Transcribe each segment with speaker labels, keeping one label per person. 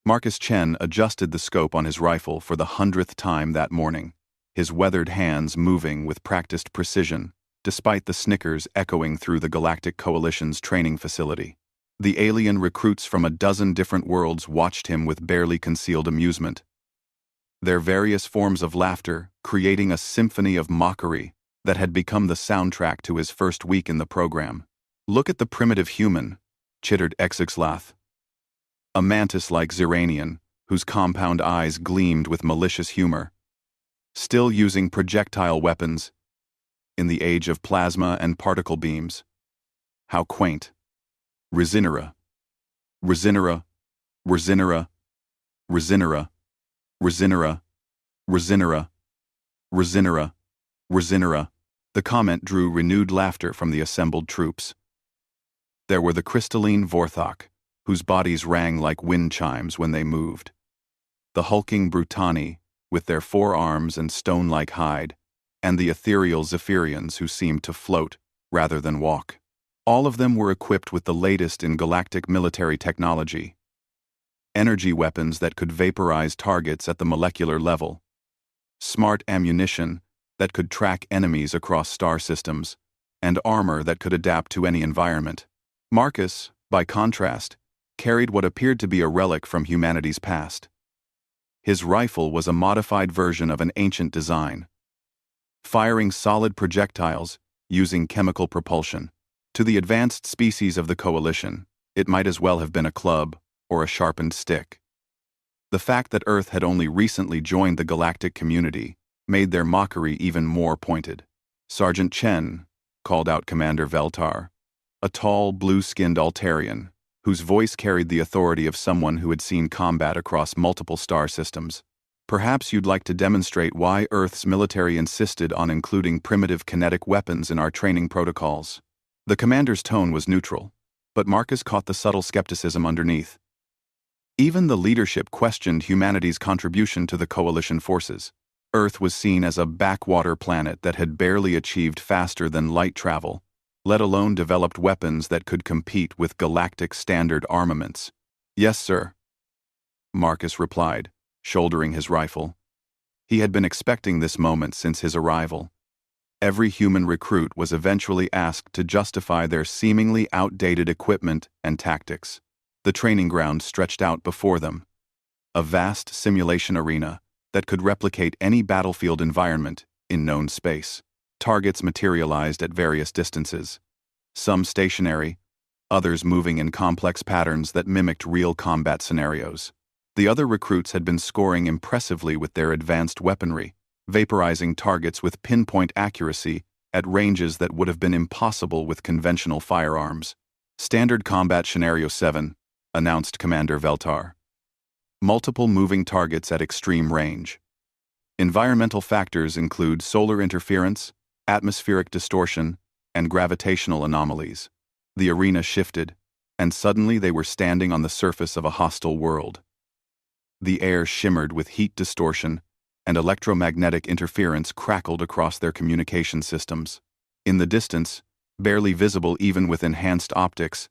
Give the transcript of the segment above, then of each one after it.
Speaker 1: Marcus Chen adjusted the scope on his rifle for the 100th time that morning, his weathered hands moving with practiced precision, despite the snickers echoing through the Galactic Coalition's training facility. The alien recruits from a dozen different worlds watched him with barely concealed amusement, their various forms of laughter creating a symphony of mockery that had become the soundtrack to his first week in the program. "Look at the primitive human," chittered Exixlath, a mantis-like Xeranian whose compound eyes gleamed with malicious humor. "Still using projectile weapons in the age of plasma and particle beams. How quaint. Resinera. Resinera. Resinera. Resinera. Resinera. Resinera. Resinera. Resinera." The comment drew renewed laughter from the assembled troops. There were the crystalline Vorthok, whose bodies rang like wind chimes when they moved. The hulking Brutani, with their 4 arms and stone-like hide, and the ethereal Zephyrians who seemed to float rather than walk. All of them were equipped with the latest in galactic military technology. Energy weapons that could vaporize targets at the molecular level. Smart ammunition that could track enemies across star systems, and armor that could adapt to any environment. Marcus, by contrast, carried what appeared to be a relic from humanity's past. His rifle was a modified version of an ancient design, firing solid projectiles using chemical propulsion. To the advanced species of the Coalition, it might as well have been a club or a sharpened stick. The fact that Earth had only recently joined the galactic community made their mockery even more pointed. "Sergeant Chen," called out Commander Veltar, a tall, blue-skinned Altarian, whose voice carried the authority of someone who had seen combat across multiple star systems. "Perhaps you'd like to demonstrate why Earth's military insisted on including primitive kinetic weapons in our training protocols." The commander's tone was neutral, but Marcus caught the subtle skepticism underneath. Even the leadership questioned humanity's contribution to the Coalition forces. Earth was seen as a backwater planet that had barely achieved faster than light travel, let alone developed weapons that could compete with galactic standard armaments. "Yes, sir," Marcus replied, shouldering his rifle. He had been expecting this moment since his arrival. Every human recruit was eventually asked to justify their seemingly outdated equipment and tactics. The training ground stretched out before them, a vast simulation arena that could replicate any battlefield environment in known space. Targets materialized at various distances, some stationary, others moving in complex patterns that mimicked real combat scenarios. The other recruits had been scoring impressively with their advanced weaponry, vaporizing targets with pinpoint accuracy at ranges that would have been impossible with conventional firearms. "Standard Combat Scenario 7, announced Commander Veltar. "Multiple moving targets at extreme range. Environmental factors include solar interference, atmospheric distortion, and gravitational anomalies." The arena shifted, and suddenly they were standing on the surface of a hostile world. The air shimmered with heat distortion, and electromagnetic interference crackled across their communication systems. In the distance, barely visible even with enhanced optics,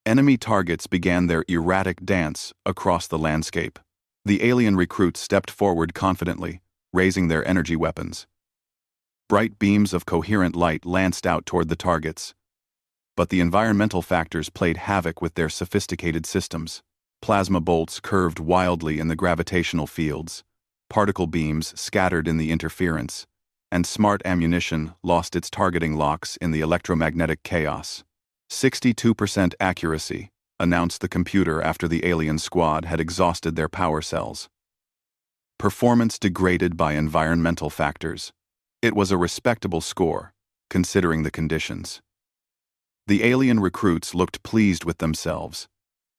Speaker 1: enemy targets began their erratic dance across the landscape. The alien recruits stepped forward confidently, raising their energy weapons. Bright beams of coherent light lanced out toward the targets. But the environmental factors played havoc with their sophisticated systems. Plasma bolts curved wildly in the gravitational fields, particle beams scattered in the interference, and smart ammunition lost its targeting locks in the electromagnetic chaos. 62% accuracy, announced the computer after the alien squad had exhausted their power cells. Performance degraded by environmental factors. It was a respectable score, considering the conditions. The alien recruits looked pleased with themselves,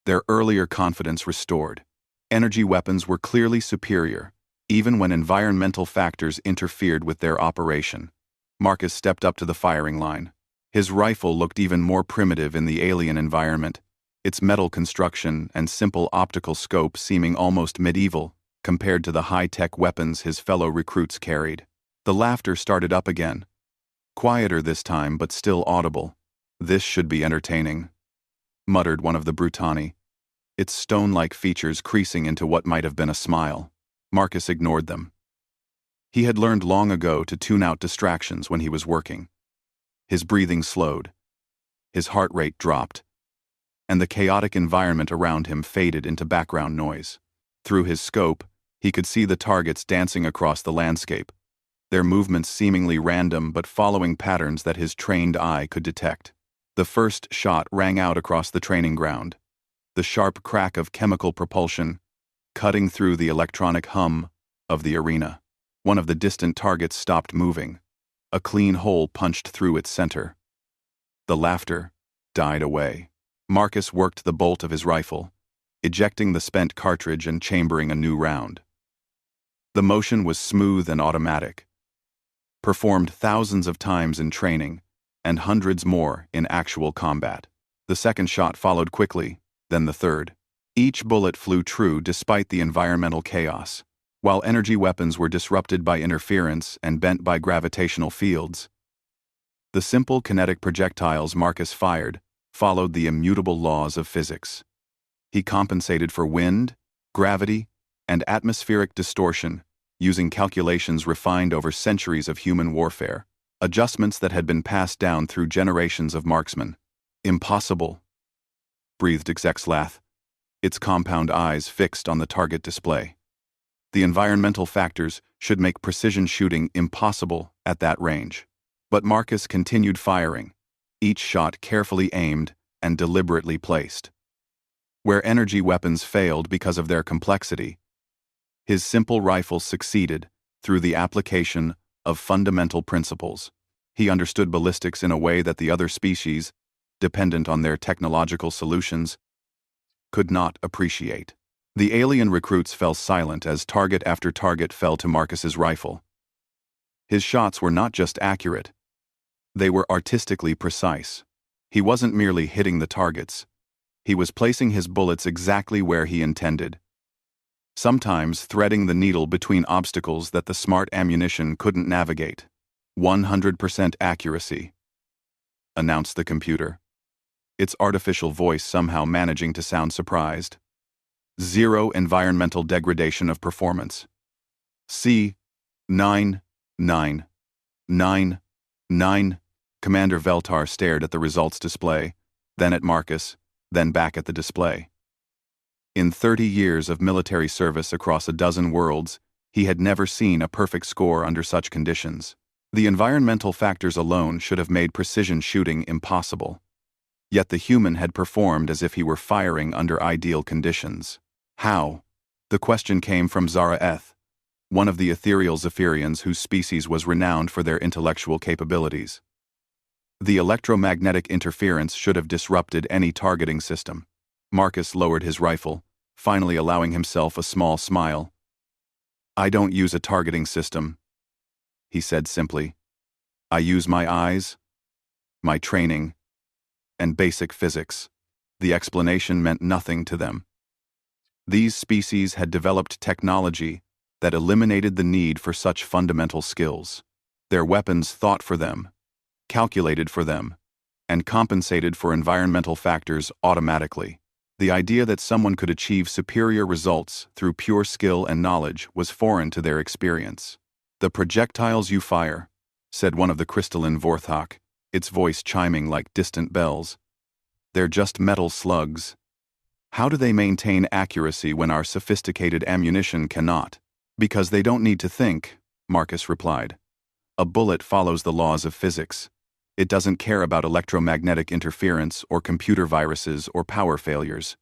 Speaker 1: their earlier confidence restored. Energy weapons were clearly superior, even when environmental factors interfered with their operation. Marcus stepped up to the firing line. His rifle looked even more primitive in the alien environment, its metal construction and simple optical scope seeming almost medieval compared to the high-tech weapons his fellow recruits carried. The laughter started up again, quieter this time but still audible. "This should be entertaining," muttered one of the Brutani. its stone-like features creasing into what might have been a smile. Marcus ignored them. He had learned long ago to tune out distractions when he was working. His breathing slowed, his heart rate dropped, and the chaotic environment around him faded into background noise. Through his scope, he could see the targets dancing across the landscape, their movements seemingly random but following patterns that his trained eye could detect. The first shot rang out across the training ground, the sharp crack of chemical propulsion cutting through the electronic hum of the arena. One of the distant targets stopped moving, a clean hole punched through its center. The laughter died away. Marcus worked the bolt of his rifle, ejecting the spent cartridge and chambering a new round. The motion was smooth and automatic, performed thousands of times in training, and hundreds more in actual combat. The second shot followed quickly, then the third. Each bullet flew true despite the environmental chaos. While energy weapons were disrupted by interference and bent by gravitational fields, the simple kinetic projectiles Marcus fired followed the immutable laws of physics. He compensated for wind, gravity, and atmospheric distortion using calculations refined over centuries of human warfare, adjustments that had been passed down through generations of marksmen. Impossible, breathed Exec Slath, its compound eyes fixed on the target display. The environmental factors should make precision shooting impossible at that range. But Marcus continued firing, each shot carefully aimed and deliberately placed. Where energy weapons failed because of their complexity, his simple rifle succeeded through the application of fundamental principles. He understood ballistics in a way that the other species, dependent on their technological solutions, could not appreciate. The alien recruits fell silent as target after target fell to Marcus's rifle. His shots were not just accurate, they were artistically precise. He wasn't merely hitting the targets, he was placing his bullets exactly where he intended, sometimes threading the needle between obstacles that the smart ammunition couldn't navigate. 100% accuracy, announced the computer, its artificial voice somehow managing to sound surprised. Zero environmental degradation of performance. C99999. Commander Veltar stared at the results display, then at Marcus, then back at the display. In 30 years of military service across a dozen worlds, he had never seen a perfect score under such conditions. The environmental factors alone should have made precision shooting impossible. Yet the human had performed as if he were firing under ideal conditions. How? The question came from Zara Eth, one of the ethereal Zephyrians whose species was renowned for their intellectual capabilities. The electromagnetic interference should have disrupted any targeting system. Marcus lowered his rifle, finally allowing himself a small smile. "I don't use a targeting system," he said simply. "I use my eyes, my training, and basic physics." The explanation meant nothing to them. These species had developed technology that eliminated the need for such fundamental skills. Their weapons thought for them, calculated for them, and compensated for environmental factors automatically. The idea that someone could achieve superior results through pure skill and knowledge was foreign to their experience. "The projectiles you fire," said one of the crystalline Vorthok, its voice chiming like distant bells. "They're just metal slugs. How do they maintain accuracy when our sophisticated ammunition cannot?" "Because they don't need to think," Marcus replied. "A bullet follows the laws of physics. It doesn't care about electromagnetic interference or computer viruses or power failures.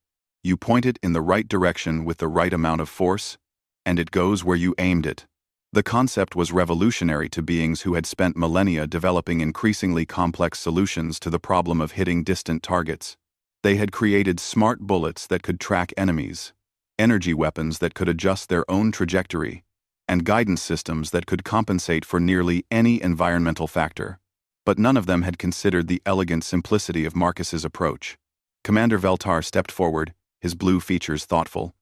Speaker 1: You point it in the right direction with the right amount of force, and it goes where you aimed it." The concept was revolutionary to beings who had spent millennia developing increasingly complex solutions to the problem of hitting distant targets. They had created smart bullets that could track enemies, energy weapons that could adjust their own trajectory, and guidance systems that could compensate for nearly any environmental factor. But none of them had considered the elegant simplicity of Marcus's approach. Commander Veltar stepped forward, his blue features thoughtful.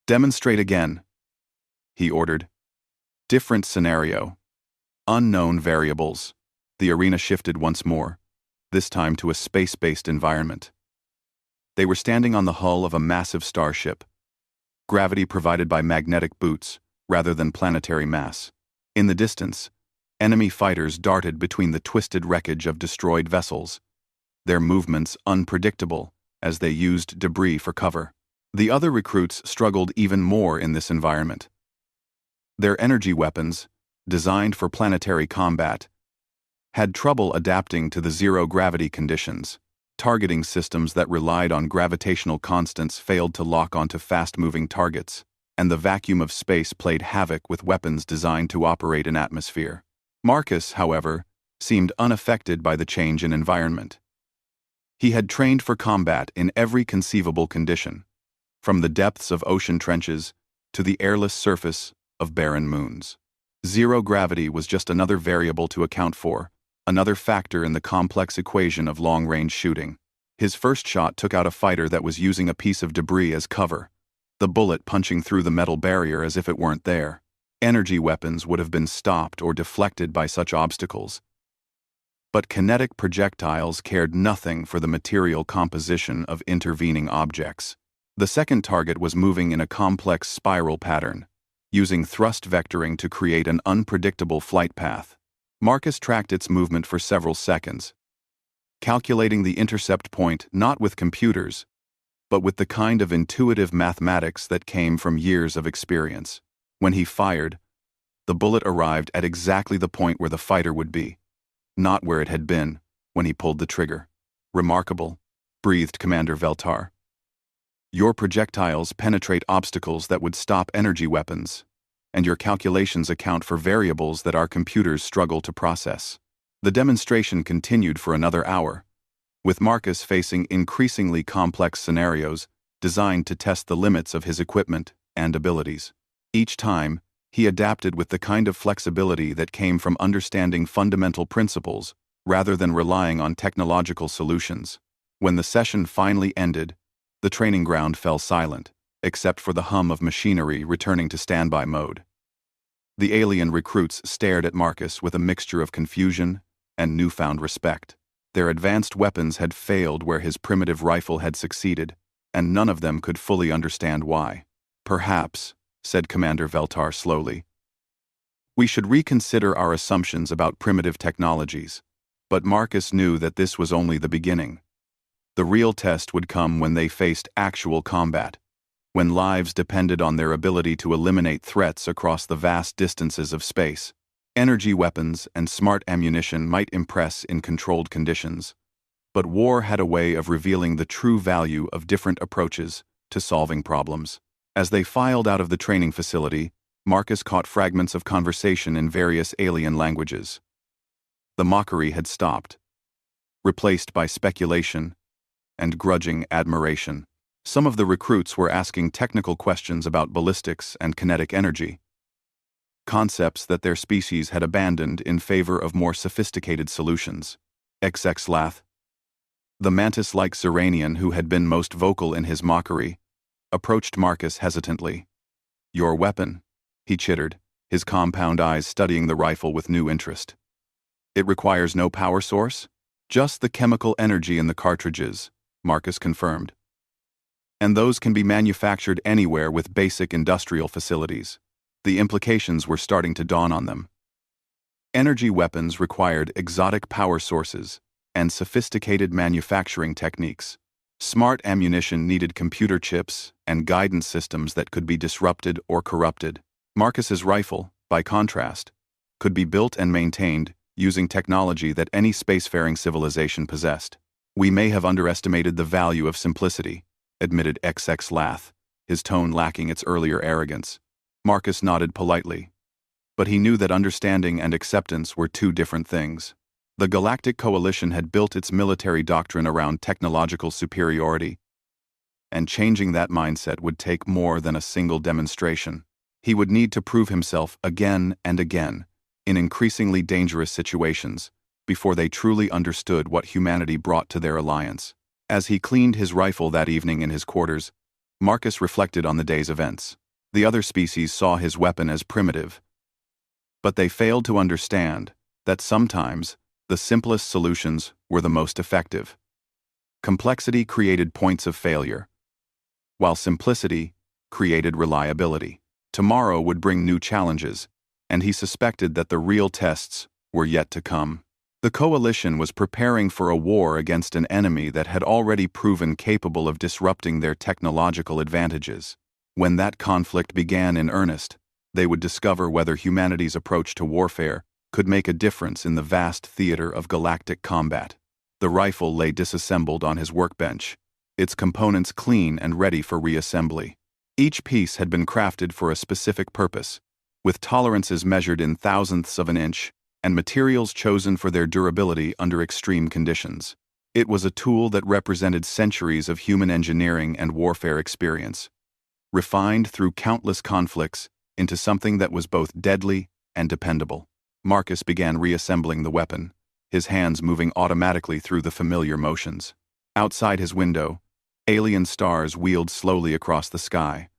Speaker 1: "Demonstrate again," he ordered. "Different scenario. Unknown variables." The arena shifted once more, this time to a space-based environment. They were standing on the hull of a massive starship, gravity provided by magnetic boots rather than planetary mass. In the distance, enemy fighters darted between the twisted wreckage of destroyed vessels, their movements unpredictable as they used debris for cover. The other recruits struggled even more in this environment. Their energy weapons, designed for planetary combat, had trouble adapting to the zero-gravity conditions. Targeting systems that relied on gravitational constants failed to lock onto fast-moving targets, and the vacuum of space played havoc with weapons designed to operate in atmosphere. Marcus, however, seemed unaffected by the change in environment. He had trained for combat in every conceivable condition, from the depths of ocean trenches to the airless surface of barren moons. Zero gravity was just another variable to account for, another factor in the complex equation of long-range shooting. His first shot took out a fighter that was using a piece of debris as cover, the bullet punching through the metal barrier as if it weren't there. Energy weapons would have been stopped or deflected by such obstacles. But kinetic projectiles cared nothing for the material composition of intervening objects. The second target was moving in a complex spiral pattern, using thrust vectoring to create an unpredictable flight path. Marcus tracked its movement for several seconds, calculating the intercept point not with computers, but with the kind of intuitive mathematics that came from years of experience. When he fired, the bullet arrived at exactly the point where the fighter would be, not where it had been when he pulled the trigger. "Remarkable," breathed Commander Veltar. "Your projectiles penetrate obstacles that would stop energy weapons, and your calculations account for variables that our computers struggle to process." The demonstration continued for another hour, with Marcus facing increasingly complex scenarios designed to test the limits of his equipment and abilities. Each time, he adapted with the kind of flexibility that came from understanding fundamental principles rather than relying on technological solutions. When the session finally ended, the training ground fell silent, except for the hum of machinery returning to standby mode. The alien recruits stared at Marcus with a mixture of confusion and newfound respect. Their advanced weapons had failed where his primitive rifle had succeeded, and none of them could fully understand why. "Perhaps," said Commander Veltar slowly, "we should reconsider our assumptions about primitive technologies." But Marcus knew that this was only the beginning. The real test would come when they faced actual combat, when lives depended on their ability to eliminate threats across the vast distances of space. Energy weapons and smart ammunition might impress in controlled conditions, but war had a way of revealing the true value of different approaches to solving problems. As they filed out of the training facility, Marcus caught fragments of conversation in various alien languages. The mockery had stopped, replaced by speculation and grudging admiration. Some of the recruits were asking technical questions about ballistics and kinetic energy, concepts that their species had abandoned in favor of more sophisticated solutions. XX Lath, the mantis-like Serenian who had been most vocal in his mockery, approached Marcus hesitantly. "Your weapon," he chittered, his compound eyes studying the rifle with new interest. "It requires no power source?" "Just the chemical energy in the cartridges," Marcus confirmed. "And those can be manufactured anywhere with basic industrial facilities." The implications were starting to dawn on them. Energy weapons required exotic power sources and sophisticated manufacturing techniques. Smart ammunition needed computer chips and guidance systems that could be disrupted or corrupted. Marcus's rifle, by contrast, could be built and maintained using technology that any spacefaring civilization possessed. "We may have underestimated the value of simplicity," admitted XX Lath, his tone lacking its earlier arrogance. Marcus nodded politely, but he knew that understanding and acceptance were two different things. The Galactic Coalition had built its military doctrine around technological superiority, and changing that mindset would take more than a single demonstration. He would need to prove himself again and again, in increasingly dangerous situations, before they truly understood what humanity brought to their alliance. As he cleaned his rifle that evening in his quarters, Marcus reflected on the day's events. The other species saw his weapon as primitive, but they failed to understand that sometimes the simplest solutions were the most effective. Complexity created points of failure, while simplicity created reliability. Tomorrow would bring new challenges, and he suspected that the real tests were yet to come. The coalition was preparing for a war against an enemy that had already proven capable of disrupting their technological advantages. When that conflict began in earnest, they would discover whether humanity's approach to warfare could make a difference in the vast theater of galactic combat. The rifle lay disassembled on his workbench, its components clean and ready for reassembly. Each piece had been crafted for a specific purpose, with tolerances measured in thousandths of an inch and materials chosen for their durability under extreme conditions. It was a tool that represented centuries of human engineering and warfare experience, refined through countless conflicts into something that was both deadly and dependable. Marcus began reassembling the weapon, his hands moving automatically through the familiar motions. Outside his window, alien stars wheeled slowly across the sky,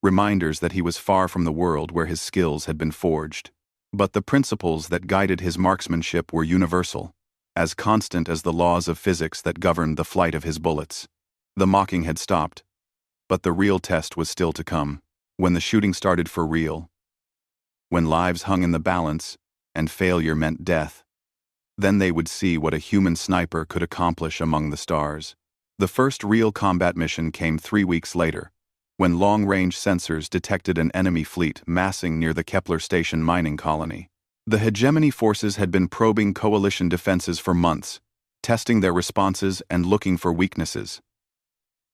Speaker 1: reminders that he was far from the world where his skills had been forged. But the principles that guided his marksmanship were universal, as constant as the laws of physics that governed the flight of his bullets. The mocking had stopped, but the real test was still to come. When the shooting started for real, when lives hung in the balance and failure meant death, then they would see what a human sniper could accomplish among the stars. The first real combat mission came 3 weeks later, when long-range sensors detected an enemy fleet massing near the Kepler Station mining colony. The hegemony forces had been probing coalition defenses for months, testing their responses and looking for weaknesses.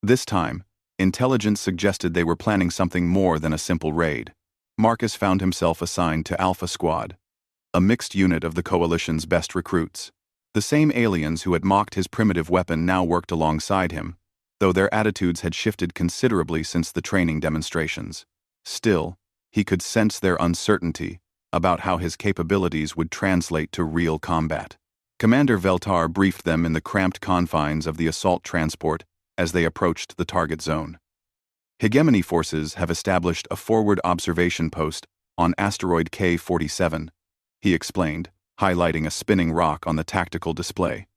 Speaker 1: This time, intelligence suggested they were planning something more than a simple raid. Marcus found himself assigned to Alpha Squad, a mixed unit of the coalition's best recruits. The same aliens who had mocked his primitive weapon now worked alongside him, though their attitudes had shifted considerably since the training demonstrations. Still, he could sense their uncertainty about how his capabilities would translate to real combat. Commander Veltar briefed them in the cramped confines of the assault transport as they approached the target zone. Hegemony forces have established a forward observation post on asteroid K-47, he explained, highlighting a spinning rock on the tactical display.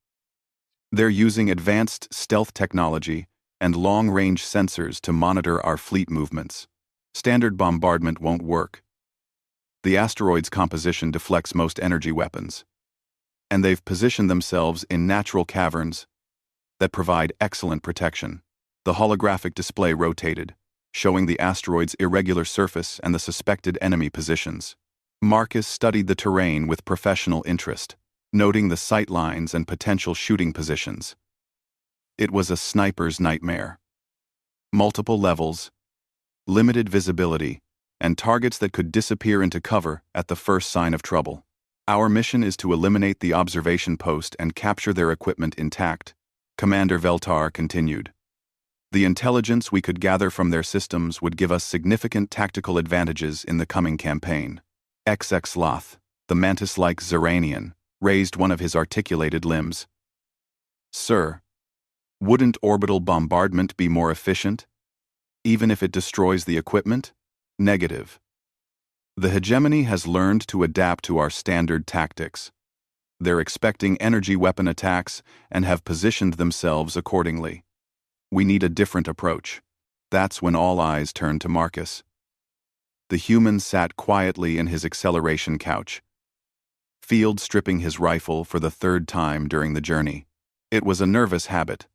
Speaker 1: They're using advanced stealth technology and long-range sensors to monitor our fleet movements. Standard bombardment won't work. The asteroid's composition deflects most energy weapons, and they've positioned themselves in natural caverns that provide excellent protection. The holographic display rotated, showing the asteroid's irregular surface and the suspected enemy positions. Marcus studied the terrain with professional interest, noting the sight lines and potential shooting positions. It was a sniper's nightmare. Multiple levels, limited visibility, and targets that could disappear into cover at the first sign of trouble. Our mission is to eliminate the observation post and capture their equipment intact, Commander Veltar continued. The intelligence we could gather from their systems would give us significant tactical advantages in the coming campaign. XX Loth, the mantis-like Xeranian, raised one of his articulated limbs. Sir, wouldn't orbital bombardment be more efficient, even if it destroys the equipment? Negative. The hegemony has learned to adapt to our standard tactics. They're expecting energy weapon attacks and have positioned themselves accordingly. We need a different approach. That's when all eyes turned to Marcus. The human sat quietly in his acceleration couch, field stripping his rifle for the 3rd time during the journey. It was a nervous habit,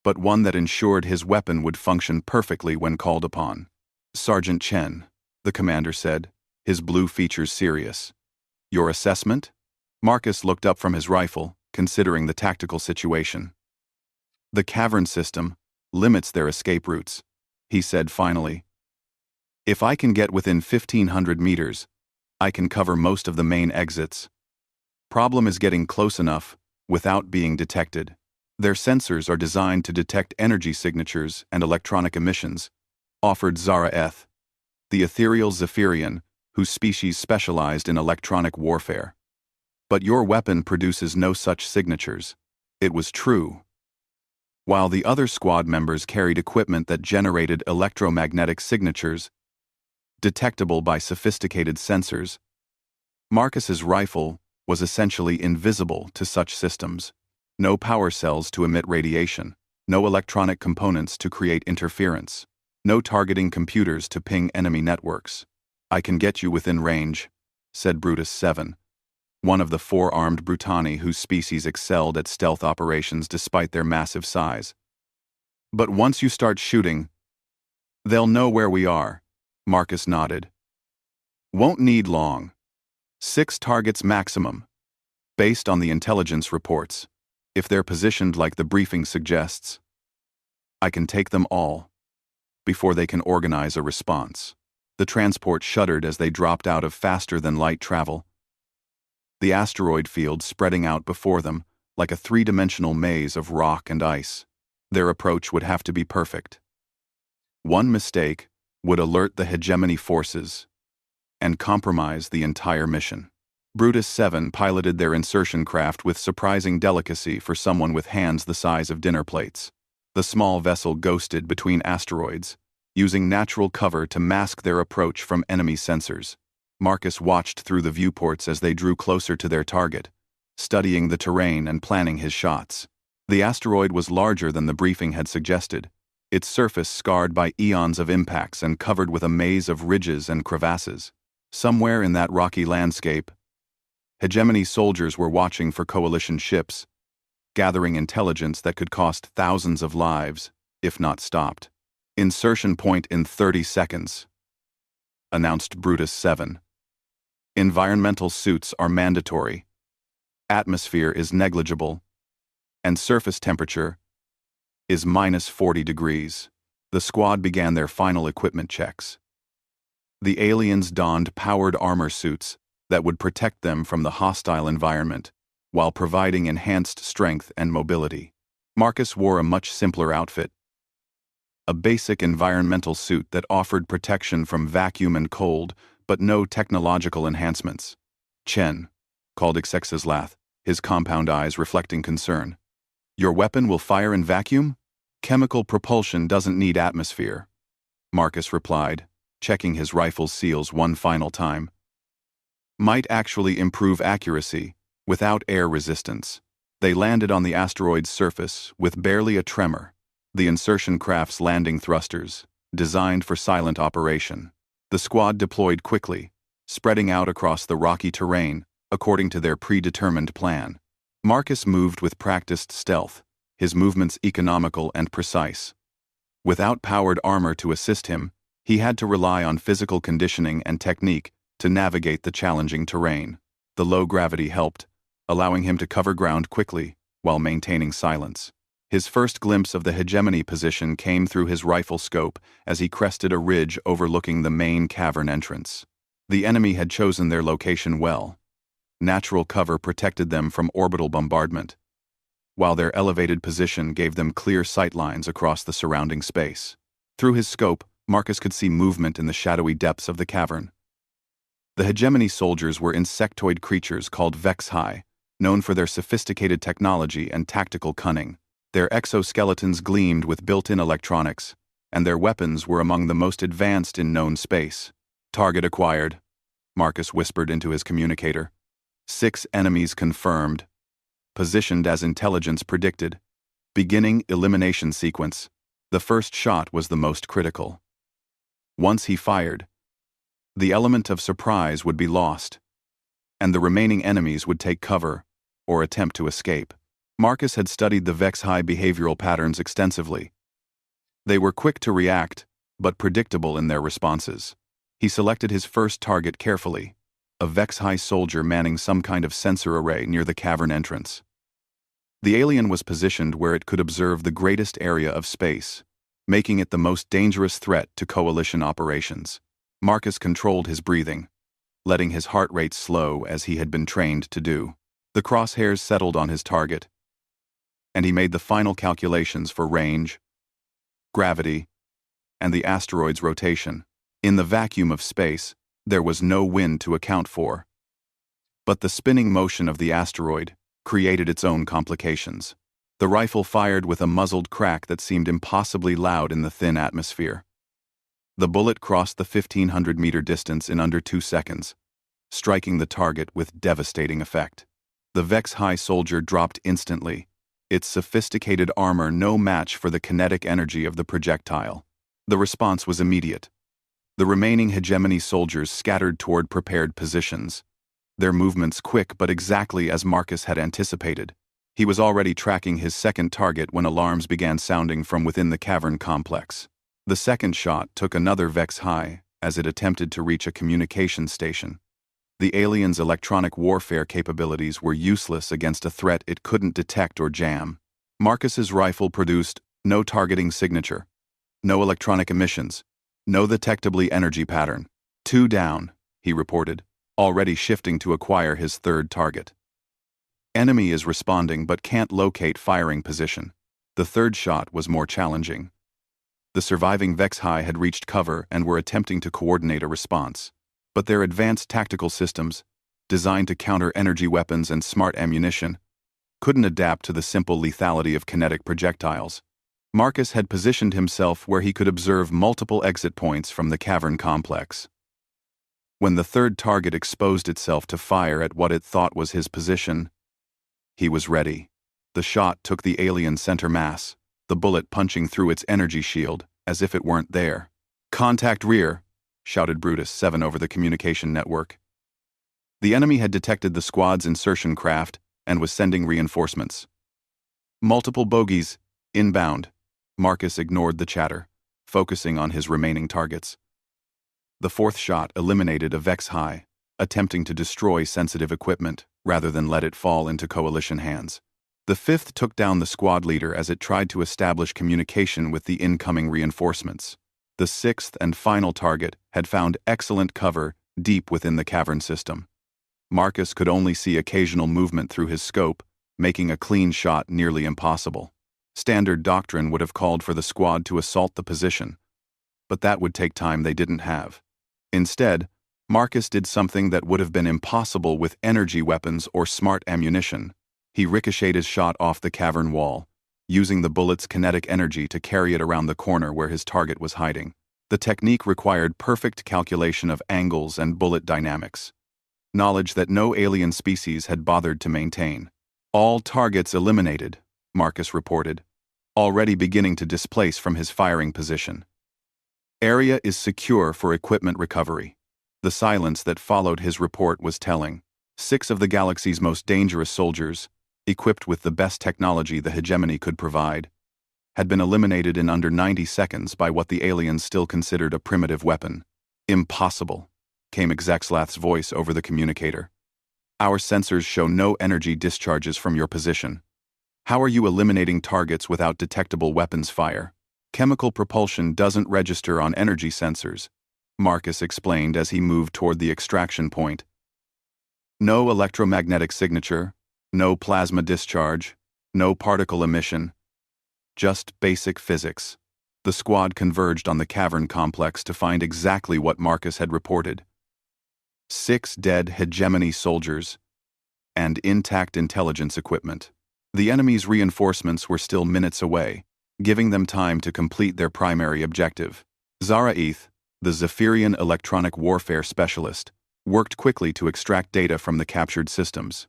Speaker 1: but one that ensured his weapon would function perfectly when called upon. Sergeant Chen, the commander said, his blue features serious. Your assessment? Marcus looked up from his rifle, considering the tactical situation. The cavern system limits their escape routes, he said finally. If I can get within 1,500 meters, I can cover most of the main exits. Problem is getting close enough without being detected. Their sensors are designed to detect energy signatures and electronic emissions, offered Zara Eth, the ethereal Zephyrian, whose species specialized in electronic warfare. But your weapon produces no such signatures. It was true. While the other squad members carried equipment that generated electromagnetic signatures, detectable by sophisticated sensors, Marcus's rifle was essentially invisible to such systems. No power cells to emit radiation, No electronic components to create interference. No targeting computers to ping enemy networks. "I can get you within range," said Brutus 7, one of the four-armed Brutani whose species excelled at stealth operations despite their massive size. "But once you start shooting, they'll know where we are," Marcus nodded. "Won't need long. 6 targets maximum, based on the intelligence reports. If they're positioned like the briefing suggests, I can take them all before they can organize a response." The transport shuddered as they dropped out of faster-than-light travel, the asteroid field spreading out before them like a three-dimensional maze of rock and ice. Their approach would have to be perfect. One mistake would alert the hegemony forces and compromise the entire mission. Brutus 7 piloted their insertion craft with surprising delicacy for someone with hands the size of dinner plates. The small vessel ghosted between asteroids, using natural cover to mask their approach from enemy sensors. Marcus watched through the viewports as they drew closer to their target, studying the terrain and planning his shots. The asteroid was larger than the briefing had suggested, its surface scarred by eons of impacts and covered with a maze of ridges and crevasses. Somewhere in that rocky landscape, hegemony soldiers were watching for coalition ships, gathering intelligence that could cost thousands of lives, if not stopped. "Insertion point in 30 seconds, announced Brutus 7. "Environmental suits are mandatory. Atmosphere is negligible, and surface temperature is -40 degrees. The squad began their final equipment checks. The aliens donned powered armor suits that would protect them from the hostile environment, while providing enhanced strength and mobility. Marcus wore a much simpler outfit, a basic environmental suit that offered protection from vacuum and cold, but no technological enhancements. "Chen," called Ixexaslath, his compound eyes reflecting concern. "Your weapon will fire in vacuum? Chemical propulsion doesn't need atmosphere," Marcus replied, checking his rifle's seals one final time. "Might actually improve accuracy, without air resistance." They landed on the asteroid's surface with barely a tremor, the insertion craft's landing thrusters, designed for silent operation. The squad deployed quickly, spreading out across the rocky terrain according to their predetermined plan. Marcus moved with practiced stealth, his movements economical and precise. Without powered armor to assist him, he had to rely on physical conditioning and technique to navigate the challenging terrain. The low gravity helped, allowing him to cover ground quickly while maintaining silence. His first glimpse of the hegemony position came through his rifle scope as he crested a ridge overlooking the main cavern entrance. The enemy had chosen their location well. Natural cover protected them from orbital bombardment, while their elevated position gave them clear sight lines across the surrounding space. Through his scope, Marcus could see movement in the shadowy depths of the cavern. The hegemony soldiers were insectoid creatures called Vexhi, known for their sophisticated technology and tactical cunning. Their exoskeletons gleamed with built-in electronics, and their weapons were among the most advanced in known space. "Target acquired," Marcus whispered into his communicator. 6 enemies confirmed, positioned as intelligence predicted. Beginning elimination sequence. The first shot was the most critical. Once he fired, the element of surprise would be lost, and the remaining enemies would take cover or attempt to escape. Marcus had studied the Vexhi behavioral patterns extensively. They were quick to react, but predictable in their responses. He selected his first target carefully, a Vexhi soldier manning some kind of sensor array near the cavern entrance. The alien was positioned where it could observe the greatest area of space, making it the most dangerous threat to coalition operations. Marcus controlled his breathing, letting his heart rate slow as he had been trained to do. The crosshairs settled on his target, and he made the final calculations for range, gravity, and the asteroid's rotation. In the vacuum of space, there was no wind to account for. But the spinning motion of the asteroid created its own complications. The rifle fired with a muzzled crack that seemed impossibly loud in the thin atmosphere. The bullet crossed the 1,500-meter distance in under 2 seconds, striking the target with devastating effect. The Vexhi soldier dropped instantly, its sophisticated armor no match for the kinetic energy of the projectile. The response was immediate. The remaining hegemony soldiers scattered toward prepared positions, their movements quick but exactly as Marcus had anticipated. He was already tracking his second target when alarms began sounding from within the cavern complex. The second shot took another Vex high as it attempted to reach a communications station. The alien's electronic warfare capabilities were useless against a threat it couldn't detect or jam. Marcus's rifle produced no targeting signature, no electronic emissions, no detectably energy pattern. 2 down, he reported, already shifting to acquire his third target. Enemy is responding but can't locate firing position. The third shot was more challenging. The surviving Vex High had reached cover and were attempting to coordinate a response. But their advanced tactical systems, designed to counter energy weapons and smart ammunition, couldn't adapt to the simple lethality of kinetic projectiles. Marcus had positioned himself where he could observe multiple exit points from the cavern complex. When the third target exposed itself to fire at what it thought was his position, he was ready. The shot took the alien center mass, the bullet punching through its energy shield as if it weren't there. "Contact rear," shouted Brutus 7 over the communication network. The enemy had detected the squad's insertion craft and was sending reinforcements. "Multiple bogies, inbound." Marcus ignored the chatter, focusing on his remaining targets. The fourth shot eliminated a Vex High, attempting to destroy sensitive equipment rather than let it fall into coalition hands. The fifth took down the squad leader as it tried to establish communication with the incoming reinforcements. The sixth and final target had found excellent cover deep within the cavern system. Marcus could only see occasional movement through his scope, making a clean shot nearly impossible. Standard doctrine would have called for the squad to assault the position, but that would take time they didn't have. Instead, Marcus did something that would have been impossible with energy weapons or smart ammunition. He ricocheted his shot off the cavern wall, using the bullet's kinetic energy to carry it around the corner where his target was hiding. The technique required perfect calculation of angles and bullet dynamics, knowledge that no alien species had bothered to maintain. "All targets eliminated," Marcus reported, already beginning to displace from his firing position. "Area is secure for equipment recovery." The silence that followed his report was telling. 6 of the galaxy's most dangerous soldiers, equipped with the best technology the hegemony could provide, had been eliminated in under 90 seconds by what the aliens still considered a primitive weapon. "Impossible," came Exexlath's voice over the communicator. "Our sensors show no energy discharges from your position. How are you eliminating targets without detectable weapons fire?" "Chemical propulsion doesn't register on energy sensors," Marcus explained as he moved toward the extraction point. "No electromagnetic signature, no plasma discharge, no particle emission. Just basic physics." The squad converged on the cavern complex to find exactly what Marcus had reported. 6 dead hegemony soldiers and intact intelligence equipment. The enemy's reinforcements were still minutes away, giving them time to complete their primary objective. Zaraeth, the Zephyrian electronic warfare specialist, worked quickly to extract data from the captured systems.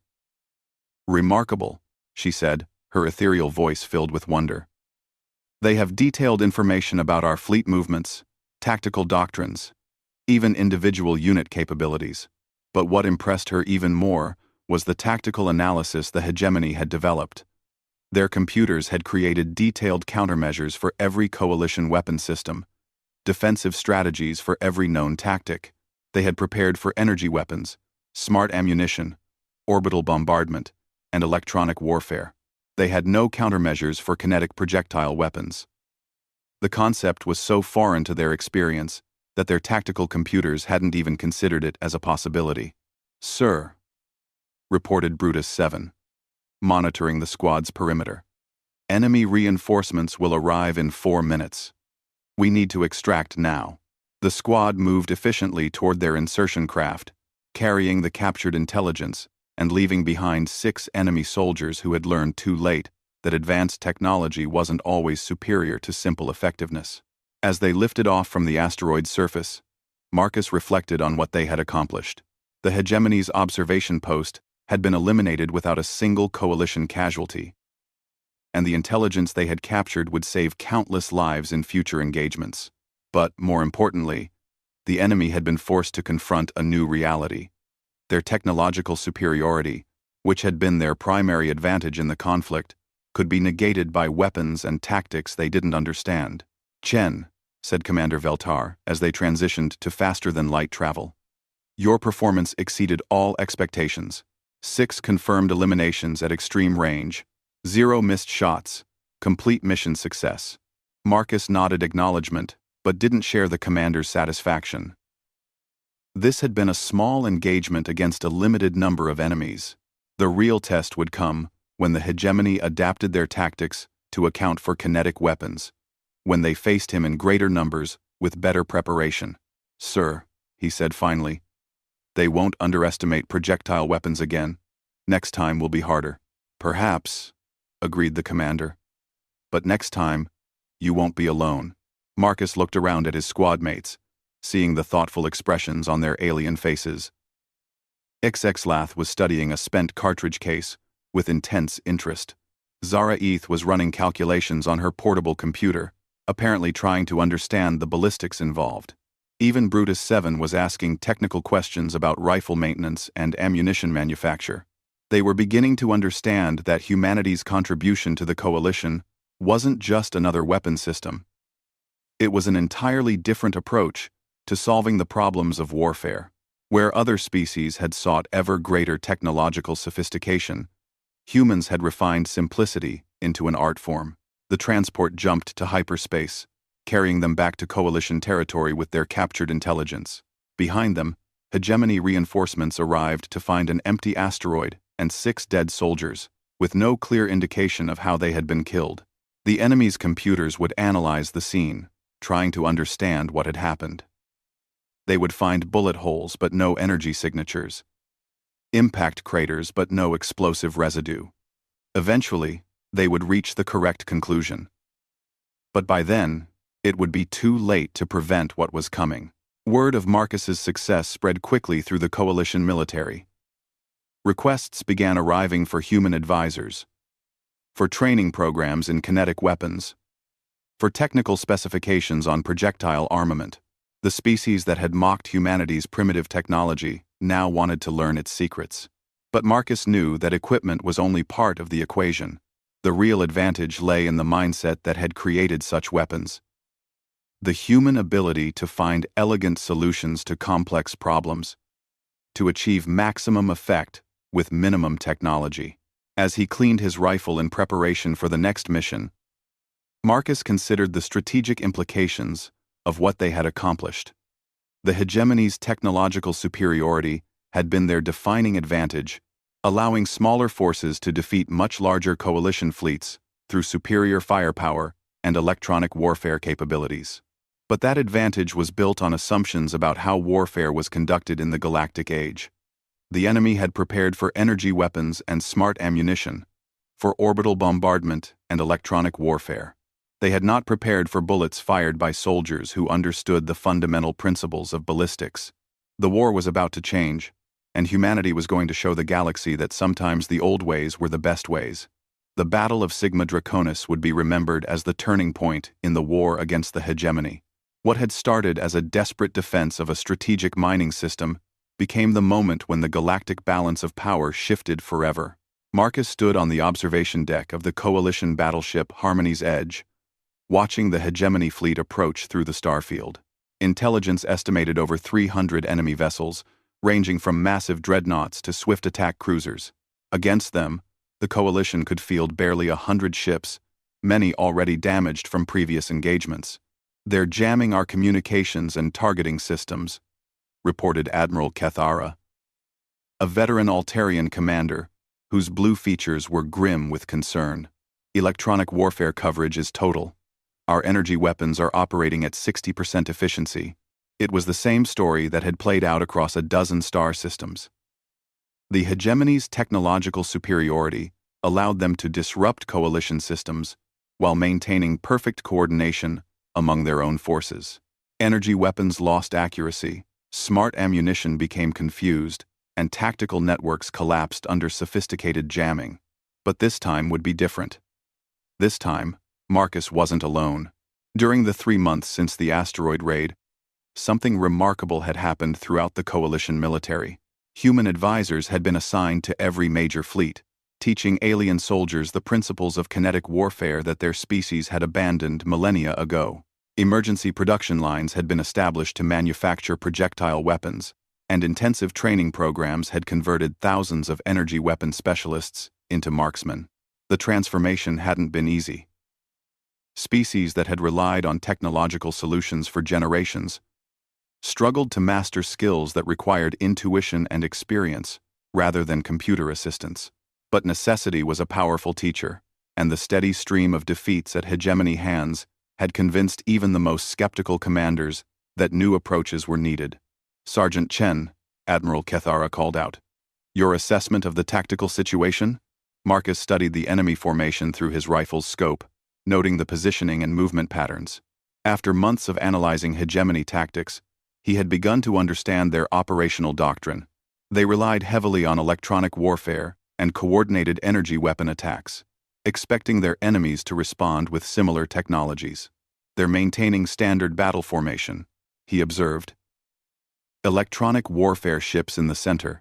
Speaker 1: "Remarkable," she said, her ethereal voice filled with wonder. "They have detailed information about our fleet movements, tactical doctrines, even individual unit capabilities. But what impressed her even more was the tactical analysis the hegemony had developed. Their computers had created detailed countermeasures for every coalition weapon system, defensive strategies for every known tactic. They had prepared for energy weapons, smart ammunition, orbital bombardment, and electronic warfare. They had no countermeasures for kinetic projectile weapons. The concept was so foreign to their experience that their tactical computers hadn't even considered it as a possibility. "Sir," reported Brutus 7, monitoring the squad's perimeter. "Enemy reinforcements will arrive in 4 minutes. We need to extract now." The squad moved efficiently toward their insertion craft, carrying the captured intelligence and leaving behind 6 enemy soldiers who had learned too late that advanced technology wasn't always superior to simple effectiveness. As they lifted off from the asteroid's surface, Marcus reflected on what they had accomplished. The hegemony's observation post had been eliminated without a single coalition casualty. and the intelligence they had captured would save countless lives in future engagements. But, more importantly, the enemy had been forced to confront a new reality. Their technological superiority, which had been their primary advantage in the conflict, could be negated by weapons and tactics they didn't understand. "Chen," said Commander Veltar as they transitioned to faster-than-light travel. "Your performance exceeded all expectations. 6 confirmed eliminations at extreme range, 0 missed shots, complete mission success." Marcus nodded acknowledgement, but didn't share the commander's satisfaction. This had been a small engagement against a limited number of enemies. The real test would come when the hegemony adapted their tactics to account for kinetic weapons, when they faced him in greater numbers with better preparation. "Sir," he said finally, "they won't underestimate projectile weapons again. Next time will be harder." "Perhaps," agreed the commander. "But next time, you won't be alone." Marcus looked around at his squad mates, seeing the thoughtful expressions on their alien faces. Lath was studying a spent cartridge case with intense interest. Zara Eth was running calculations on her portable computer, apparently trying to understand the ballistics involved. Even Brutus 7 was asking technical questions about rifle maintenance and ammunition manufacture. They were beginning to understand that humanity's contribution to the coalition wasn't just another weapon system. It was an entirely different approach to solving the problems of warfare. Where other species had sought ever greater technological sophistication, humans had refined simplicity into an art form. The transport jumped to hyperspace, carrying them back to coalition territory with their captured intelligence. Behind them, hegemony reinforcements arrived to find an empty asteroid and 6 dead soldiers, with no clear indication of how they had been killed. The enemy's computers would analyze the scene, trying to understand what had happened. They would find bullet holes but no energy signatures, impact craters but no explosive residue. Eventually, they would reach the correct conclusion. But by then, it would be too late to prevent what was coming. Word of Marcus's success spread quickly through the coalition military. Requests began arriving for human advisors, for training programs in kinetic weapons, for technical specifications on projectile armament. The species that had mocked humanity's primitive technology now wanted to learn its secrets. But Marcus knew that equipment was only part of the equation. The real advantage lay in the mindset that had created such weapons. The human ability to find elegant solutions to complex problems, to achieve maximum effect with minimum technology. As he cleaned his rifle in preparation for the next mission, Marcus considered the strategic implications of what they had accomplished. The hegemony's technological superiority had been their defining advantage, allowing smaller forces to defeat much larger coalition fleets through superior firepower and electronic warfare capabilities. But that advantage was built on assumptions about how warfare was conducted in the Galactic Age. The enemy had prepared for energy weapons and smart ammunition, for orbital bombardment and electronic warfare. They had not prepared for bullets fired by soldiers who understood the fundamental principles of ballistics. The war was about to change, and humanity was going to show the galaxy that sometimes the old ways were the best ways. The Battle of Sigma Draconis would be remembered as the turning point in the war against the hegemony. What had started as a desperate defense of a strategic mining system became the moment when the galactic balance of power shifted forever. Marcus stood on the observation deck of the coalition battleship Harmony's Edge, watching the hegemony fleet approach through the starfield. Intelligence estimated over 300 enemy vessels, ranging from massive dreadnoughts to swift attack cruisers. Against them, the coalition could field barely 100 ships, many already damaged from previous engagements. "They're jamming our communications and targeting systems," reported Admiral Kethara, a veteran Altarian commander whose blue features were grim with concern. "Electronic warfare coverage is total. Our energy weapons are operating at 60% efficiency." It was the same story that had played out across a dozen star systems. The hegemony's technological superiority allowed them to disrupt coalition systems while maintaining perfect coordination among their own forces. Energy weapons lost accuracy, smart ammunition became confused, and tactical networks collapsed under sophisticated jamming. But this time would be different. This time, Marcus wasn't alone. During the 3 months since the asteroid raid, something remarkable had happened throughout the coalition military. Human advisors had been assigned to every major fleet, teaching alien soldiers the principles of kinetic warfare that their species had abandoned millennia ago. Emergency production lines had been established to manufacture projectile weapons, and intensive training programs had converted thousands of energy weapon specialists into marksmen. The transformation hadn't been easy. Species that had relied on technological solutions for generations struggled to master skills that required intuition and experience rather than computer assistance. But necessity was a powerful teacher, and the steady stream of defeats at hegemony hands had convinced even the most skeptical commanders that new approaches were needed. "Sergeant Chen," Admiral Kethara called out. "Your assessment of the tactical situation?" Marcus studied the enemy formation through his rifle's scope, noting the positioning and movement patterns. After months of analyzing hegemony tactics, he had begun to understand their operational doctrine. They relied heavily on electronic warfare and coordinated energy weapon attacks, expecting their enemies to respond with similar technologies. "They're maintaining standard battle formation," he observed. Electronic warfare ships in the center,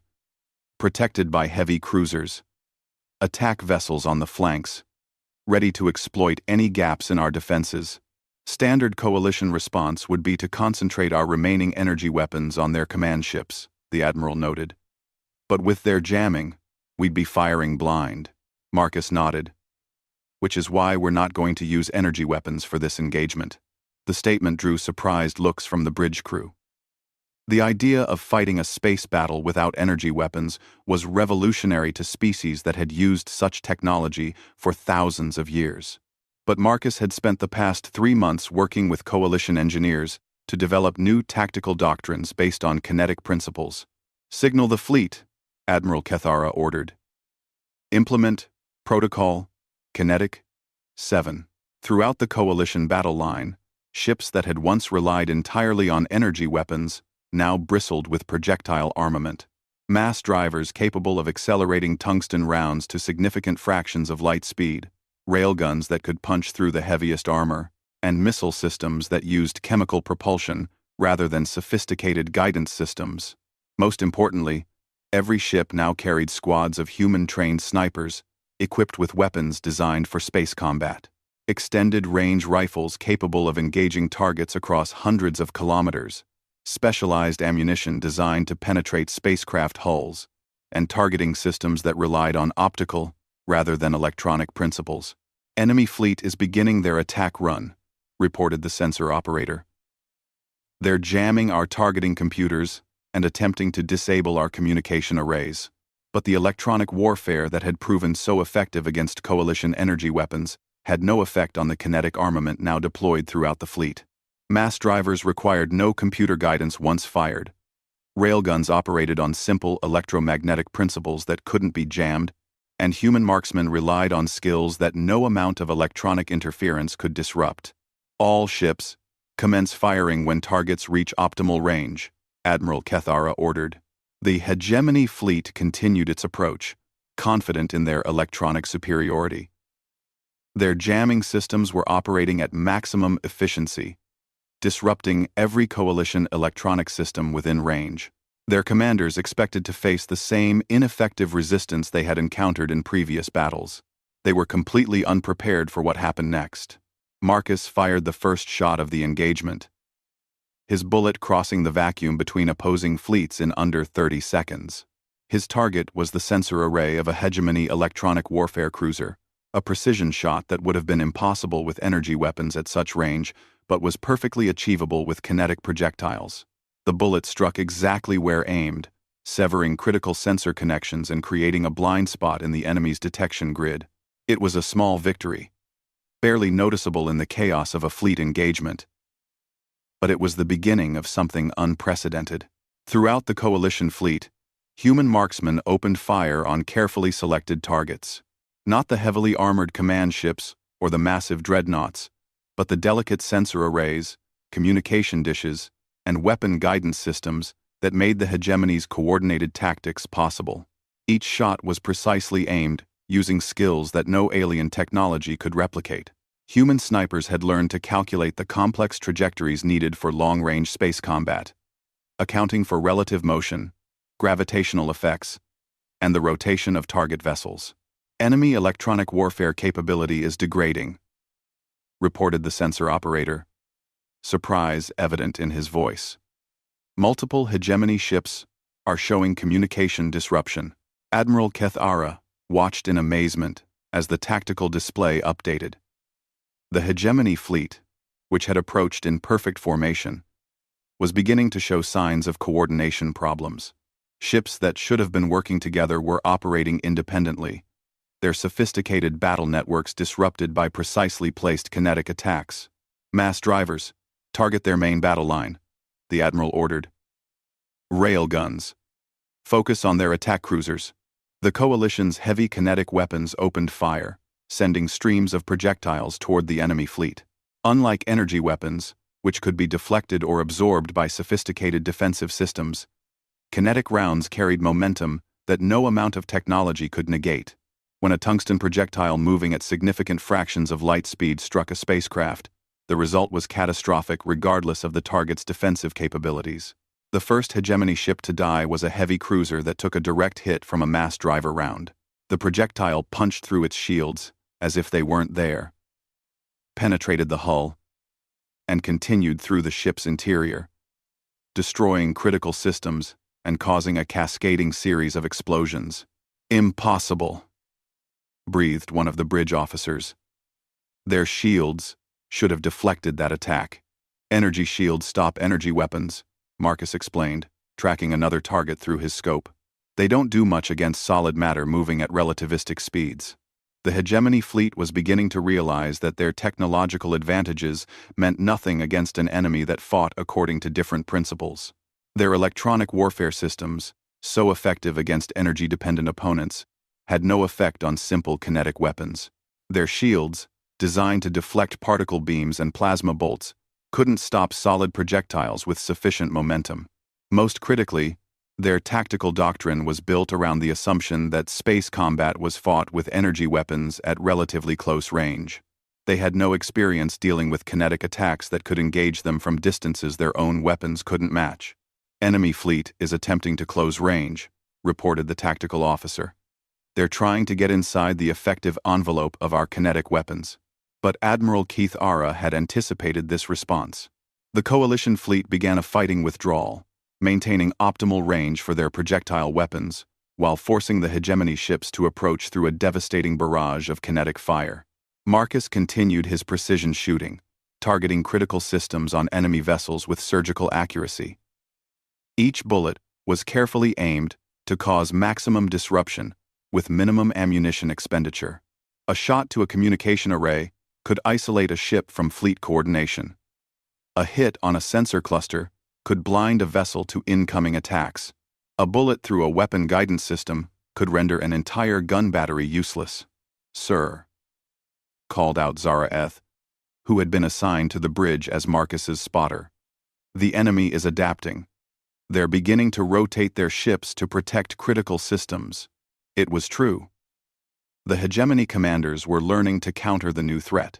Speaker 1: protected by heavy cruisers, attack vessels on the flanks, ready to exploit any gaps in our defenses. Standard coalition response would be to concentrate our remaining energy weapons on their command ships, the Admiral noted. "But with their jamming, we'd be firing blind." Marcus nodded. "Which is why we're not going to use energy weapons for this engagement." The statement drew surprised looks from the bridge crew. The idea of fighting a space battle without energy weapons was revolutionary to species that had used such technology for thousands of years. But Marcus had spent the past 3 months working with coalition engineers to develop new tactical doctrines based on kinetic principles. "Signal the fleet," Admiral Kethara ordered. "Implement Protocol Kinetic 7. Throughout the coalition battle line, ships that had once relied entirely on energy weapons now bristled with projectile armament. Mass drivers capable of accelerating tungsten rounds to significant fractions of light speed, railguns that could punch through the heaviest armor, and missile systems that used chemical propulsion rather than sophisticated guidance systems. Most importantly, every ship now carried squads of human-trained snipers, equipped with weapons designed for space combat. Extended-range rifles capable of engaging targets across hundreds of kilometers, specialized ammunition designed to penetrate spacecraft hulls, and targeting systems that relied on optical rather than electronic principles. "Enemy fleet is beginning their attack run," reported the sensor operator. "They're jamming our targeting computers and attempting to disable our communication arrays." But the electronic warfare that had proven so effective against coalition energy weapons had no effect on the kinetic armament now deployed throughout the fleet. Mass drivers required no computer guidance once fired. Railguns operated on simple electromagnetic principles that couldn't be jammed, and human marksmen relied on skills that no amount of electronic interference could disrupt. "All ships, commence firing when targets reach optimal range," Admiral Kethara ordered. The hegemony fleet continued its approach, confident in their electronic superiority. Their jamming systems were operating at maximum efficiency, disrupting every coalition electronic system within range. Their commanders expected to face the same ineffective resistance they had encountered in previous battles. They were completely unprepared for what happened next. Marcus fired the first shot of the engagement, his bullet crossing the vacuum between opposing fleets in under 30 seconds. His target was the sensor array of a hegemony electronic warfare cruiser, a precision shot that would have been impossible with energy weapons at such range, but was perfectly achievable with kinetic projectiles. The bullet struck exactly where aimed, severing critical sensor connections and creating a blind spot in the enemy's detection grid. It was a small victory, barely noticeable in the chaos of a fleet engagement. But it was the beginning of something unprecedented. Throughout the coalition fleet, human marksmen opened fire on carefully selected targets. Not the heavily armored command ships or the massive dreadnoughts, but the delicate sensor arrays, communication dishes, and weapon guidance systems that made the hegemony's coordinated tactics possible. Each shot was precisely aimed, using skills that no alien technology could replicate. Human snipers had learned to calculate the complex trajectories needed for long-range space combat, accounting for relative motion, gravitational effects, and the rotation of target vessels. Enemy electronic warfare capability is degrading, reported the sensor operator, surprise evident in his voice. Multiple hegemony ships are showing communication disruption. Admiral Kethara watched in amazement as the tactical display updated. The hegemony fleet, which had approached in perfect formation, was beginning to show signs of coordination problems. Ships that should have been working together were operating independently, their sophisticated battle networks disrupted by precisely placed kinetic attacks. Mass drivers, target their main battle line, the Admiral ordered. Railguns, focus on their attack cruisers. The Coalition's heavy kinetic weapons opened fire, sending streams of projectiles toward the enemy fleet. Unlike energy weapons, which could be deflected or absorbed by sophisticated defensive systems, kinetic rounds carried momentum that no amount of technology could negate. When a tungsten projectile moving at significant fractions of light speed struck a spacecraft, the result was catastrophic regardless of the target's defensive capabilities. The first hegemony ship to die was a heavy cruiser that took a direct hit from a mass driver round. The projectile punched through its shields, as if they weren't there, penetrated the hull, and continued through the ship's interior, destroying critical systems and causing a cascading series of explosions. Impossible, breathed one of the bridge officers. Their shields should have deflected that attack. Energy shields stop energy weapons, Marcus explained, tracking another target through his scope. They don't do much against solid matter moving at relativistic speeds. The hegemony fleet was beginning to realize that their technological advantages meant nothing against an enemy that fought according to different principles. Their electronic warfare systems, so effective against energy-dependent opponents, had no effect on simple kinetic weapons. Their shields, designed to deflect particle beams and plasma bolts, couldn't stop solid projectiles with sufficient momentum. Most critically, their tactical doctrine was built around the assumption that space combat was fought with energy weapons at relatively close range. They had no experience dealing with kinetic attacks that could engage them from distances their own weapons couldn't match. Enemy fleet is attempting to close range, reported the tactical officer. They're trying to get inside the effective envelope of our kinetic weapons. But Admiral Kethara had anticipated this response. The Coalition fleet began a fighting withdrawal, maintaining optimal range for their projectile weapons, while forcing the hegemony ships to approach through a devastating barrage of kinetic fire. Marcus continued his precision shooting, targeting critical systems on enemy vessels with surgical accuracy. Each bullet was carefully aimed to cause maximum disruption with minimum ammunition expenditure. A shot to a communication array could isolate a ship from fleet coordination. A hit on a sensor cluster could blind a vessel to incoming attacks. A bullet through a weapon guidance system could render an entire gun battery useless. "Sir," called out Zara-Eth, who had been assigned to the bridge as Marcus's spotter. "The enemy is adapting. They're beginning to rotate their ships to protect critical systems." It was true. The hegemony commanders were learning to counter the new threat,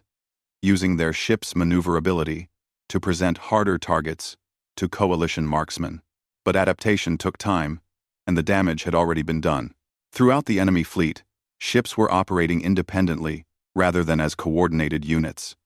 Speaker 1: using their ship's maneuverability to present harder targets to Coalition marksmen. But adaptation took time, and the damage had already been done. Throughout the enemy fleet, ships were operating independently rather than as coordinated units.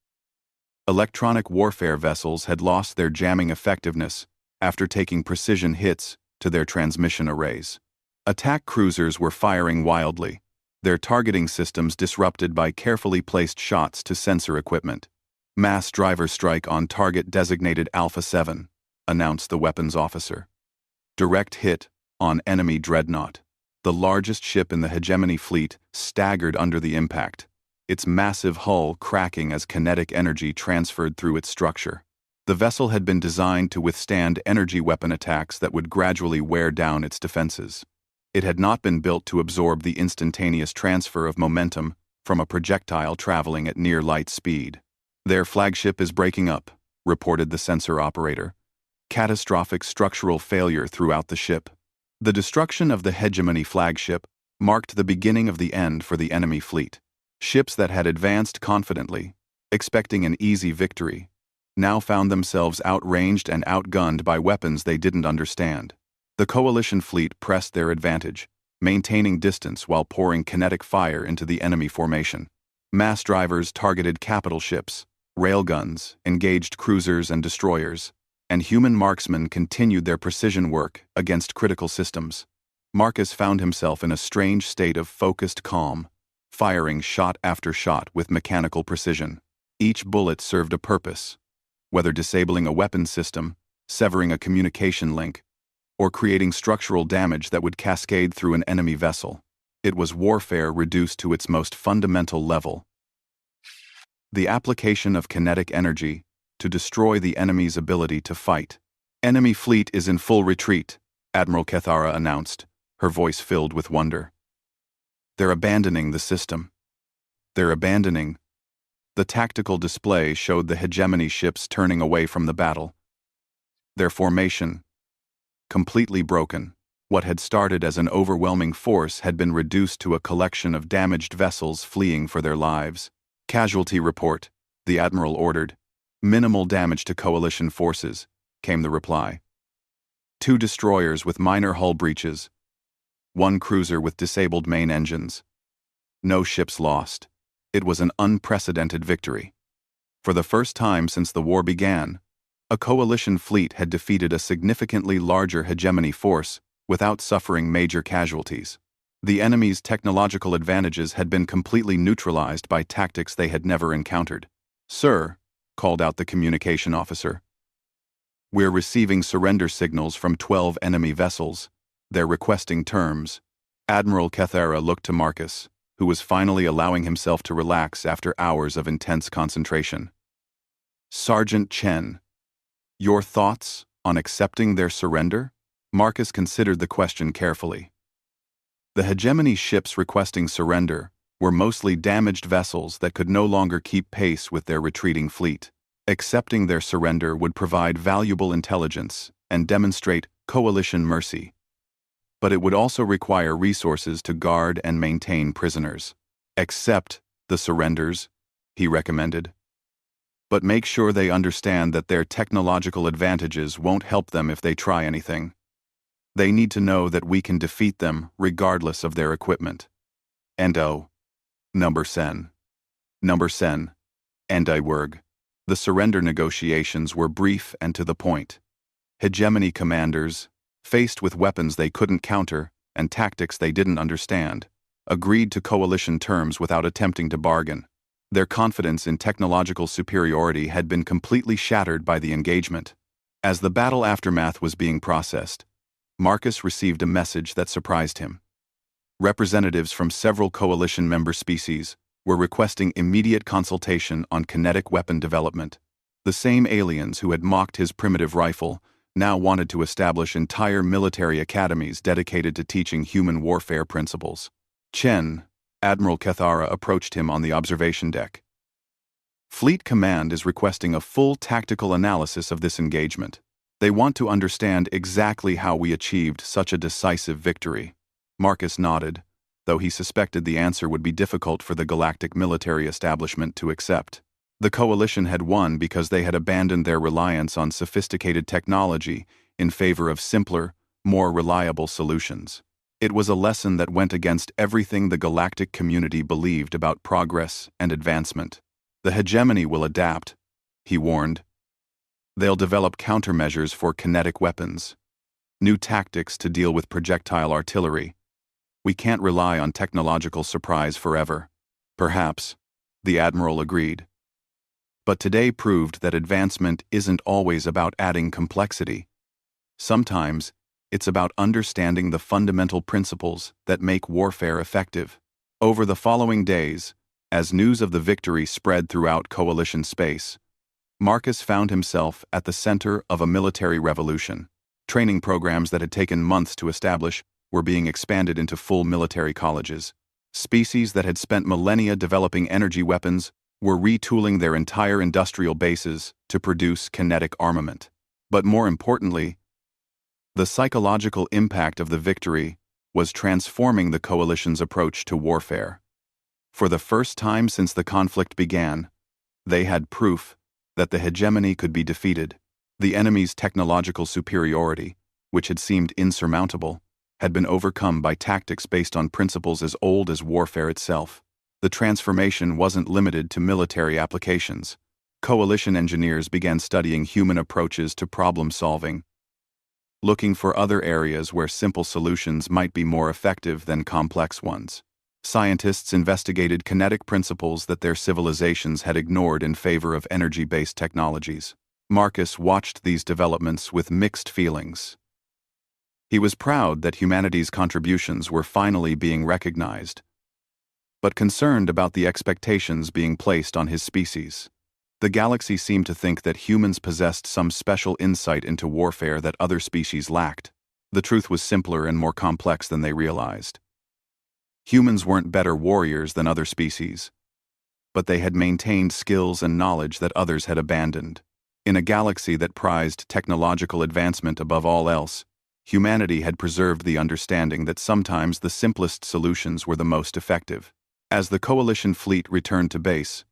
Speaker 1: Electronic warfare vessels had lost their jamming effectiveness after taking precision hits to their transmission arrays. Attack cruisers were firing wildly, their targeting systems disrupted by carefully placed shots to sensor equipment. "Mass driver strike on target designated Alpha 7, announced the weapons officer. Direct hit on enemy dreadnought. The largest ship in the hegemony fleet staggered under the impact, its massive hull cracking as kinetic energy transferred through its structure. The vessel had been designed to withstand energy weapon attacks that would gradually wear down its defenses. It had not been built to absorb the instantaneous transfer of momentum from a projectile traveling at near light speed. "Their flagship is breaking up," reported the sensor operator. "Catastrophic structural failure throughout the ship." The destruction of the hegemony flagship marked the beginning of the end for the enemy fleet. Ships that had advanced confidently, expecting an easy victory, now found themselves outranged and outgunned by weapons they didn't understand. The coalition fleet pressed their advantage, maintaining distance while pouring kinetic fire into the enemy formation. Mass drivers targeted capital ships, railguns engaged cruisers and destroyers, and human marksmen continued their precision work against critical systems. Marcus found himself in a strange state of focused calm, firing shot after shot with mechanical precision. Each bullet served a purpose, whether disabling a weapons system, severing a communication link, or creating structural damage that would cascade through an enemy vessel. It was warfare reduced to its most fundamental level. The application of kinetic energy to destroy the enemy's ability to fight. "Enemy fleet is in full retreat," Admiral Kethara announced, her voice filled with wonder. "They're abandoning the system. They're abandoning." The tactical display showed the hegemony ships turning away from the battle. Their formation, completely broken. What had started as an overwhelming force had been reduced to a collection of damaged vessels fleeing for their lives. "Casualty report," the Admiral ordered. "Minimal damage to coalition forces," came the reply. 2 destroyers with minor hull breaches. 1 cruiser with disabled main engines. No ships lost. It was an unprecedented victory. For the first time since the war began, a coalition fleet had defeated a significantly larger hegemony force without suffering major casualties. The enemy's technological advantages had been completely neutralized by tactics they had never encountered. "Sir," called out the communication officer, "we're receiving surrender signals from 12 enemy vessels. They're requesting terms." Admiral Kethara looked to Marcus, who was finally allowing himself to relax after hours of intense concentration. "Sergeant Chen, your thoughts on accepting their surrender?" Marcus considered the question carefully. The hegemony ships requesting surrender were mostly damaged vessels that could no longer keep pace with their retreating fleet. Accepting their surrender would provide valuable intelligence and demonstrate coalition mercy. But it would also require resources to guard and maintain prisoners. "Accept the surrenders," he recommended. "But make sure they understand that their technological advantages won't help them if they try anything. They need to know that we can defeat them regardless of their equipment." "Endo. Number Sen. Number Sen. Endaiwerg." The surrender negotiations were brief and to the point. Hegemony commanders, faced with weapons they couldn't counter and tactics they didn't understand, agreed to coalition terms without attempting to bargain. Their confidence in technological superiority had been completely shattered by the engagement. As the battle aftermath was being processed, Marcus received a message that surprised him. Representatives from several coalition member species were requesting immediate consultation on kinetic weapon development. The same aliens who had mocked his primitive rifle now wanted to establish entire military academies dedicated to teaching human warfare principles. "Chen," Admiral Kethara approached him on the observation deck. "Fleet Command is requesting a full tactical analysis of this engagement. They want to understand exactly how we achieved such a decisive victory." Marcus nodded, though he suspected the answer would be difficult for the Galactic military establishment to accept. The coalition had won because they had abandoned their reliance on sophisticated technology in favor of simpler, more reliable solutions. It was a lesson that went against everything the Galactic community believed about progress and advancement. "The hegemony will adapt," he warned. "They'll develop countermeasures for kinetic weapons, new tactics to deal with projectile artillery. We can't rely on technological surprise forever." "Perhaps," the Admiral agreed. But today proved that advancement isn't always about adding complexity. Sometimes, it's about understanding the fundamental principles that make warfare effective. Over the following days, as news of the victory spread throughout coalition space, Marcus found himself at the center of a military revolution. Training programs that had taken months to establish were being expanded into full military colleges. Species that had spent millennia developing energy weapons were retooling their entire industrial bases to produce kinetic armament. But more importantly, the psychological impact of the victory was transforming the coalition's approach to warfare. For the first time since the conflict began, they had proof that the hegemony could be defeated. The enemy's technological superiority, which had seemed insurmountable, had been overcome by tactics based on principles as old as warfare itself. The transformation wasn't limited to military applications. Coalition engineers began studying human approaches to problem-solving, looking for other areas where simple solutions might be more effective than complex ones. Scientists investigated kinetic principles that their civilizations had ignored in favor of energy-based technologies. Marcus watched these developments with mixed feelings. He was proud that humanity's contributions were finally being recognized, but concerned about the expectations being placed on his species. The galaxy seemed to think that humans possessed some special insight into warfare that other species lacked. The truth was simpler and more complex than they realized. Humans weren't better warriors than other species, but they had maintained skills and knowledge that others had abandoned. In a galaxy that prized technological advancement above all else, humanity had preserved the understanding that sometimes the simplest solutions were the most effective. As the Coalition fleet returned to base,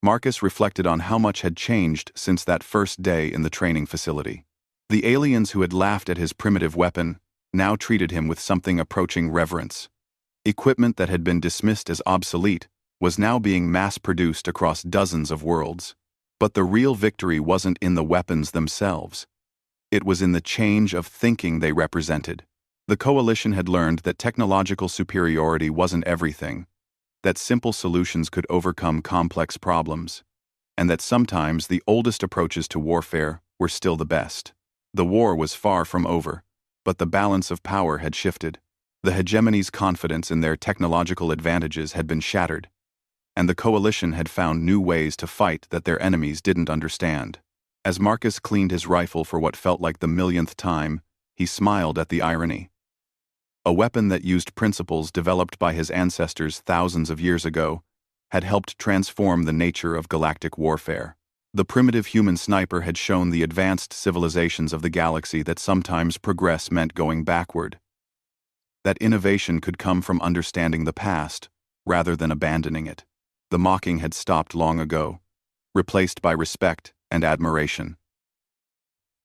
Speaker 1: Marcus reflected on how much had changed since that first day in the training facility. The aliens who had laughed at his primitive weapon now treated him with something approaching reverence. Equipment that had been dismissed as obsolete was now being mass-produced across dozens of worlds. But the real victory wasn't in the weapons themselves. It was in the change of thinking they represented. The Coalition had learned that technological superiority wasn't everything, that simple solutions could overcome complex problems, and that sometimes the oldest approaches to warfare were still the best. The war was far from over, but the balance of power had shifted. The hegemony's confidence in their technological advantages had been shattered, and the Coalition had found new ways to fight that their enemies didn't understand. As Marcus cleaned his rifle for what felt like the millionth time, he smiled at the irony. A weapon that used principles developed by his ancestors thousands of years ago had helped transform the nature of galactic warfare. The primitive human sniper had shown the advanced civilizations of the galaxy that sometimes progress meant going backward. That innovation could come from understanding the past, rather than abandoning it. The mocking had stopped long ago, replaced by respect and admiration.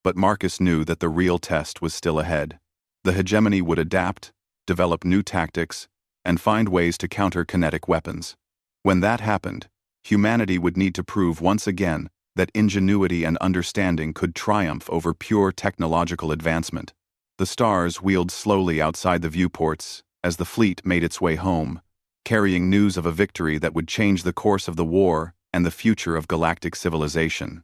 Speaker 1: But Marcus knew that the real test was still ahead. The hegemony would adapt, develop new tactics, and find ways to counter kinetic weapons. When that happened, humanity would need to prove once again that ingenuity and understanding could triumph over pure technological advancement. The stars wheeled slowly outside the viewports as the fleet made its way home, carrying news of a victory that would change the course of the war and the future of galactic civilization.